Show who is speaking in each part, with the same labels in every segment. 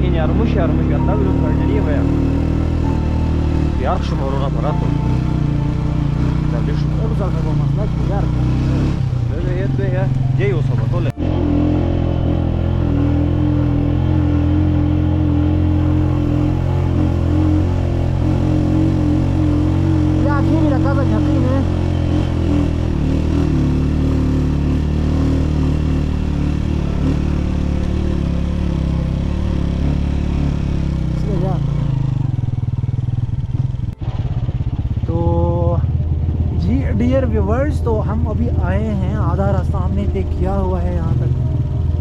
Speaker 1: in yarmış ganda bir öğrenci var ya. Yarış şumuruna parato. Tabii şu.
Speaker 2: O güzel olmazlar ki yar.
Speaker 1: Böyle yetme ya. Gey olsa bak öyle.
Speaker 2: Ya kimi de kaza yakın ne? Dear viewers, तो हम अभी आए हैं, आधा रास्ता हमने तय किया हुआ है यहाँ तक।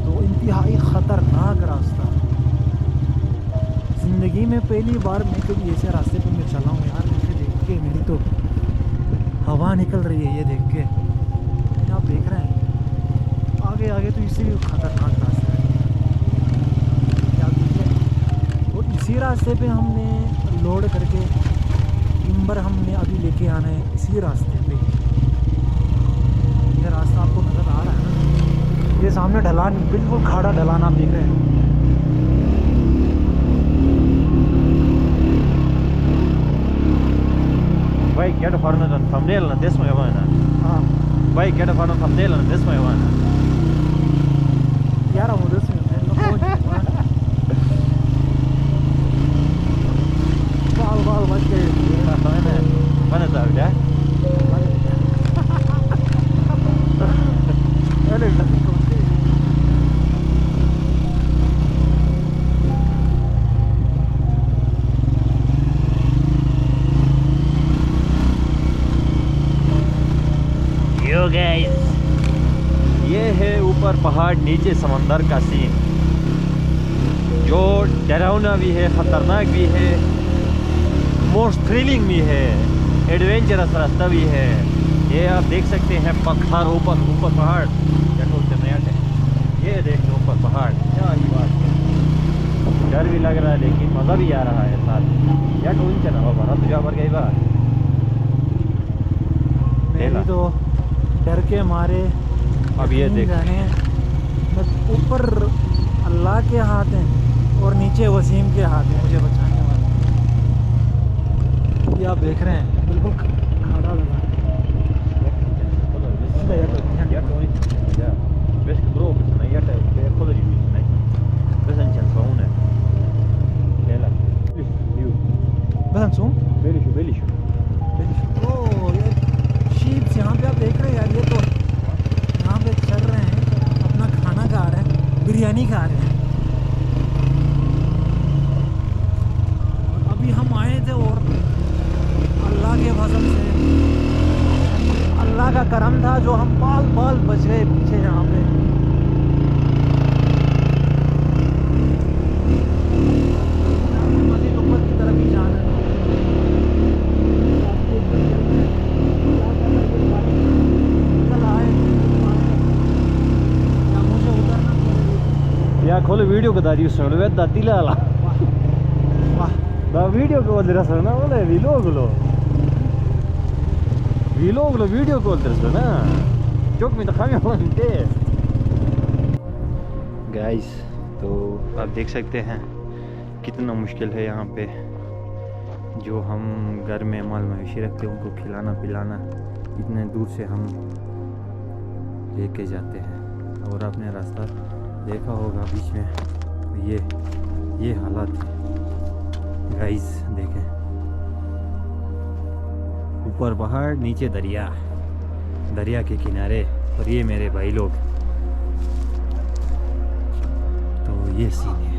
Speaker 2: तो इंतहाई ख़तरनाक रास्ता, ज़िंदगी में पहली बार मैं कभी ऐसे रास्ते पे मैं चला हूँ यार। मुझे देख के मेरी तो हवा निकल रही है ये देख के। आप देख रहे हैं आगे आगे तो इससे भी ख़तरनाक रास्ता है। क्या देखिए, और इसी रास्ते पे हमने लोड करके टिम्बर हमने अभी लेके आना है, इसी रास्ते पे। ये रास्ता आपको नज़र आ रहा है ना, ये सामने ढलान, बिल्कुल खाड़ा ढलान आप देख रहे हैं।
Speaker 1: Vai get for the thumbnail and this way one.
Speaker 2: हाँ
Speaker 1: Vai get for the thumbnail and this way one.
Speaker 2: यार हम उधर से बाल बच गए।
Speaker 1: Mana tahu dah? Yo guys, ये है ऊपर पहाड़ नीचे समंदर का सीन, जो डरावना भी है, खतरनाक भी है, मोस्ट थ्रिलिंग भी है, एडवेंचरस रास्ता भी है। ये आप देख सकते हैं पत्थर ऊपर पहाड़, ये देख लो ऊपर पहाड़, क्या ही बात है। डर भी लग रहा है लेकिन मज़ा भी आ रहा है साथ। या टोन चला बाबा तुझा पर गई बात
Speaker 2: मेरी तो डर के मारे।
Speaker 1: अब ये देख,
Speaker 2: बस ऊपर अल्लाह के हाथ हैं और नीचे वसीम के हाथ हैं मुझे बचाने वाले। ये आप देख रहे हैं बिल्कुल खाड़ा लगा। शीप्स यहाँ पे आप देख रहे हैं यार, ये तो यहाँ पे चल रहे हैं, अपना खाना खा रहे हैं, बिरयानी खा रहे हैं। अभी हम आए थे और अल्लाह के फजल से, अल्लाह का करम था जो हम बाल बच गए पीछे यहाँ पे। मज़ीद ऊपर की तरफ ही जाना है।
Speaker 1: या खोले वीडियो को दादी सुन वे दाती लाला
Speaker 2: वाह
Speaker 1: दा वीडियो को दरा सुना बोले वीडियो को दरा सुना जोक में तो खाने बनते गाइस। तो आप देख सकते हैं कितना मुश्किल है यहाँ पे, जो हम घर में माल मवेशी रखते हैं उनको खिलाना पिलाना, इतने दूर से हम लेके जाते हैं। और आपने रास्ता देखा होगा बीच में, ये हालात गाइस देखें, ऊपर पहाड़ नीचे दरिया के किनारे, और ये मेरे भाई लोग। तो ये सीन है,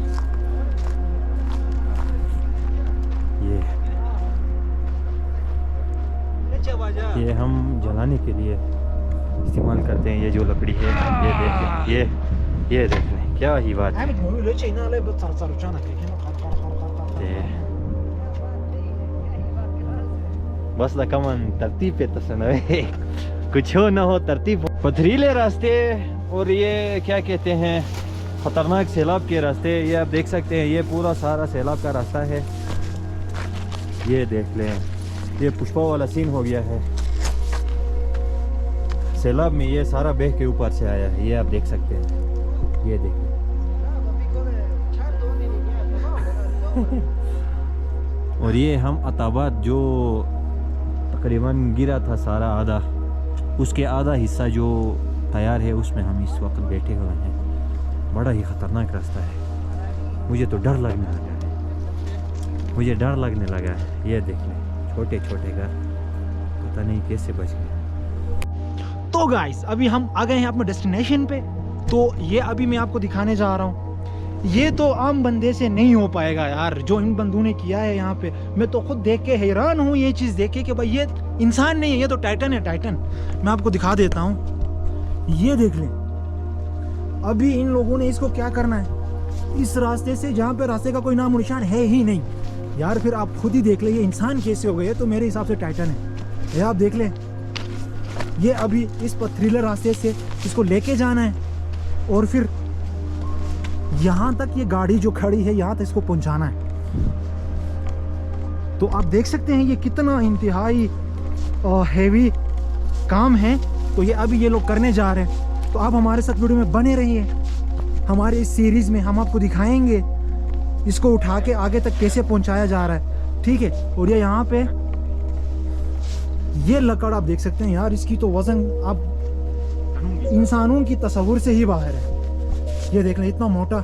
Speaker 1: ये हम जलाने के लिए इस्तेमाल करते हैं। ये जो लकड़ी है ये देख रहे हैं, क्या ही बात है। बस कमन तरतीब पे तसनवे कुछ हो ना हो तरतीब। पथरीले रास्ते और ये क्या कहते हैं खतरनाक सैलाब के रास्ते, ये आप देख सकते हैं, ये पूरा सारा सैलाब का रास्ता है। ये देख लें, ये पुष्पा वाला सीन हो गया है। सैलाब में ये सारा बह के ऊपर से आया है, ये आप देख सकते हैं। ये देखिए और ये हम अताबाद जो तकरीबन गिरा था सारा आधा, उसके आधा हिस्सा जो तैयार है उसमें हम इस वक्त बैठे हुए हैं। बड़ा ही ख़तरनाक रास्ता है, मुझे तो डर लगने लगा है, मुझे डर लगने लगा है। ये देख लें छोटे छोटे घर, पता नहीं कैसे बच गए।
Speaker 2: तो गाइस अभी हम आ गए हैं अपने डेस्टिनेशन पे। तो ये अभी मैं आपको दिखाने जा रहा हूँ। ये तो आम बंदे से नहीं हो पाएगा यार, जो इन बंदों ने किया है यहाँ पे। मैं तो खुद देख के हैरान हूँ ये चीज़ देख के कि भाई ये इंसान नहीं है, ये तो टाइटन है, टाइटन। मैं आपको दिखा देता हूँ, ये देख लें। अभी इन लोगों ने इसको क्या करना है, इस रास्ते से जहाँ पे रास्ते का कोई नाम निशान है ही नहीं यार। फिर आप खुद ही देख ले ये इंसान कैसे हो गए। तो मेरे हिसाब से टाइटन है। ये आप देख लें, ये अभी इस पथरीले रास्ते से इसको लेके जाना है और फिर यहाँ तक ये गाड़ी जो खड़ी है यहाँ तक इसको पहुँचाना है। तो आप देख सकते हैं ये कितना इंतहाई हेवी काम है। तो ये अभी ये लोग करने जा रहे हैं। तो आप हमारे साथ वीडियो में बने रहिए। हमारे इस सीरीज़ में हम आपको दिखाएंगे इसको उठा के आगे तक कैसे पहुँचाया जा रहा है, ठीक है। और ये यहाँ पे ये लकड़ आप देख सकते हैं यार, इसकी तो वज़न आप इंसानों की तस्वुर से ही बाहर है। ये देख लें इतना मोटा।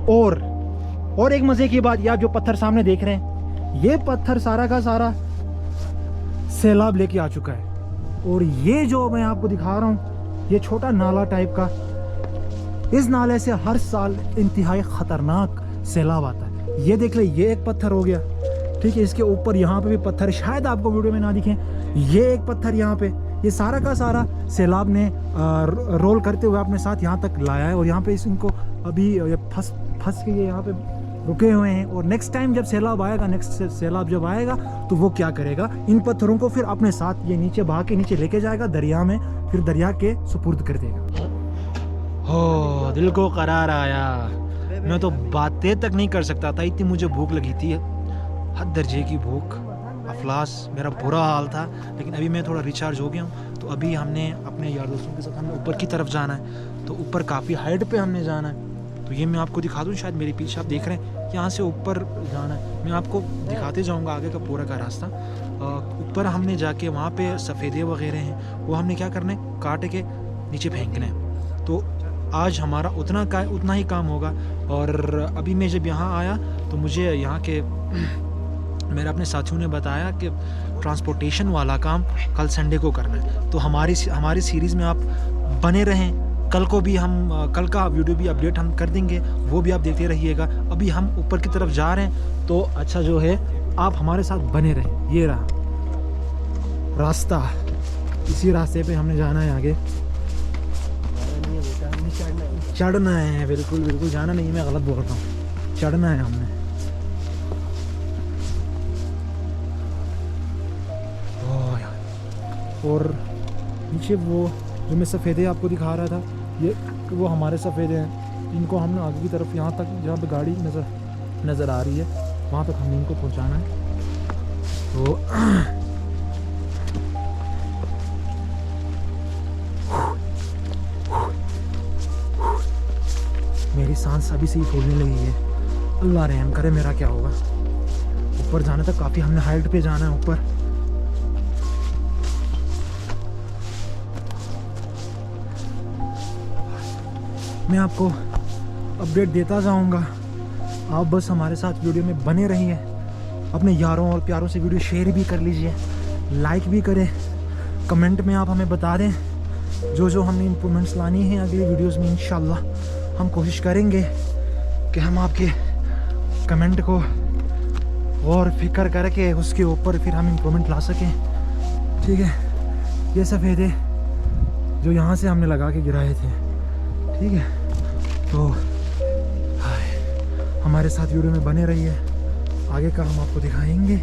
Speaker 2: और एक मजे की बात, ये आप जो पत्थर सामने देख रहे हैं, ये पत्थर सारा का सारा सैलाब लेके आ चुका है। और ये जो मैं आपको दिखा रहा हूँ, ये छोटा नाला टाइप का, इस नाले से हर साल इंतहाई खतरनाक सैलाब आता है। ये देख ले, ये एक पत्थर हो गया, ठीक है। इसके ऊपर यहाँ पे भी पत्थर, शायद आपको वीडियो में ना दिखें, ये एक पत्थर यहाँ पे। ये सारा का सारा सैलाब ने रोल करते हुए अपने साथ यहाँ तक लाया है। और यहाँ पे इनको अभी ये फंस के ये यहाँ पे रुके हुए हैं। और नेक्स्ट टाइम जब सैलाब आएगा, नेक्स्ट सैलाब जब आएगा तो वो क्या करेगा, इन पत्थरों को फिर अपने साथ ये नीचे बहा के नीचे लेके जाएगा दरिया में, फिर दरिया के सुपुर्द कर देगा। हो दिल को करार आया। मैं तो बातें तक नहीं कर सकता था, इतनी मुझे भूख लगी थी, हद दर्जे की भूख, अफलास, मेरा बुरा हाल था। लेकिन अभी मैं थोड़ा रिचार्ज हो गया हूँ। तो अभी हमने अपने यार दोस्तों के साथ हमें ऊपर की तरफ जाना है। तो ऊपर काफ़ी हाइट पे हमने जाना है। तो ये मैं आपको दिखा दूँ, शायद मेरे पीछे आप देख रहे हैं, यहाँ से ऊपर जाना है। मैं आपको दिखाते जाऊँगा आगे का पूरा का रास्ता। ऊपर हमने जाके वहाँ पे सफ़ेदे वगैरह हैं, वो हमने क्या करना है, काट के नीचे फेंकना है। तो आज हमारा उतना ही काम होगा। और अभी मैं जब यहाँ आया तो मुझे यहाँ के मेरे अपने साथियों ने बताया कि ट्रांसपोर्टेशन वाला काम कल संडे को करना है। तो हमारी सीरीज़ में आप बने रहें। कल को भी हम कल का वीडियो भी अपडेट हम कर देंगे, वो भी आप देखते रहिएगा। अभी हम ऊपर की तरफ जा रहे हैं, तो अच्छा जो है आप हमारे साथ बने रहें। ये रहा रास्ता, इसी रास्ते पे हमने जाना है आगे। चढ़ना है, बिल्कुल बिल्कुल, जाना नहीं, मैं गलत बोल रहा हूँ, चढ़ना है हमने। और नीचे वो जो मैं सफ़ेदे आपको दिखा रहा था, ये वो हमारे सफ़ेदे हैं। इनको हमने आगे की तरफ यहाँ तक जहाँ पे गाड़ी नज़र आ रही है, वहाँ तक हमने इनको पहुँचाना है। तो मेरी सांस अभी से ही फूलने लगी है। अल्लाह रहम करे, मेरा क्या होगा। ऊपर जाने तक काफ़ी हमने हाइट पे जाना है ऊपर। मैं आपको अपडेट देता जाऊंगा, आप बस हमारे साथ वीडियो में बने रहिए। अपने यारों और प्यारों से वीडियो शेयर भी कर लीजिए, लाइक भी करें, कमेंट में आप हमें बता दें जो हमने इम्प्रूवमेंट्स लानी है अगली वीडियोस में। इंशाल्लाह हम कोशिश करेंगे कि हम आपके कमेंट को और फिक्र करके उसके ऊपर फिर हम इम्प्रूवमेंट ला सकें, ठीक है। ये सफ़ेदे जो यहाँ से हमने लगा के गिराए थे, ठीक है। तो हमारे साथ वीडियो में बने रहिए, आगे का हम आपको दिखाएंगे।